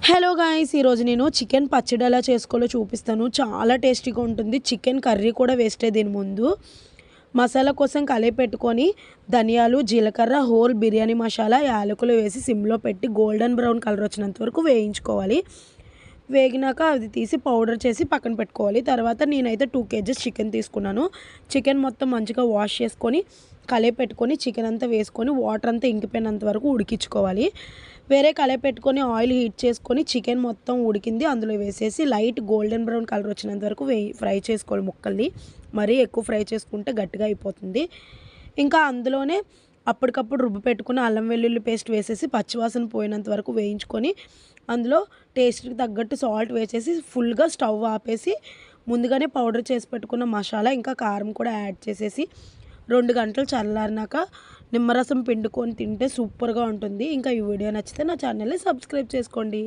Hello guys, ఈరోజు నేను chicken పచ్చడి ఎలా చేసుకోవాలో చూపిస్తాను. చాలా టేస్టీగా ఉంటుంది. చికెన్ కర్రీ కూడా వేస్టే దీని ముందు. మసాలా కోసం కలిపి పెట్టుకొని ధనియాలు, జీలకర్ర, హోల్ బిర్యానీ మసాలా, యాలకులు వేసి సిమ్లో పెట్టి గోల్డెన్ బ్రౌన్ కలర్ వచ్చినంత వరకు వేయించుకోవాలి. వేగినాక అది తీసి పౌడర్ చేసి పక్కన పెట్టుకోవాలి. తర్వాత నేనైతే 2 kgs చికెన్ తీసుకున్నాను. చికెన్ మొత్తం మంచిగా వాష్ చేసుకొని కలిపి పెట్టుకొని చికెన్ అంతా వేసుకొని వాటర్ అంతా ఇంకిపోయినంత వరకు ఉడికించుకోవాలి. వేరే కలిపి పెట్టుకొని ఆయిల్ హీట్ చేసుకొని చికెన్ మొత్తం ఉడికింది అందులో వేసేసి లైట్ గోల్డెన్ బ్రౌన్ కలర్ వచ్చినంత వరకు ఫ్రై చేసుకోవాలి ముక్కల్ని. మరీ ఎక్కువ ఫ్రై చేసుకుంటే గట్టిగా అయిపోతుంది. ఇంకా అందులోనే అప్పటికప్పుడు రుబ్బు పెట్టుకుని అల్లం వెల్లుల్లి పేస్ట్ వేసేసి పచ్చివాసన పోయినంత వరకు వేయించుకొని అందులో టేస్ట్కి తగ్గట్టు సాల్ట్ వేసేసి ఫుల్గా స్టవ్ ఆపేసి ముందుగానే పౌడర్ చేసి పెట్టుకున్న మసాలా ఇంకా కారం కూడా యాడ్ చేసేసి 2 గంటలు చల్లారినాక నిమ్మరసం పిండుకొని తింటే సూపర్గా ఉంటుంది. ఇంకా ఈ వీడియో నచ్చితే నా ఛానల్ని సబ్స్క్రైబ్ చేసుకోండి.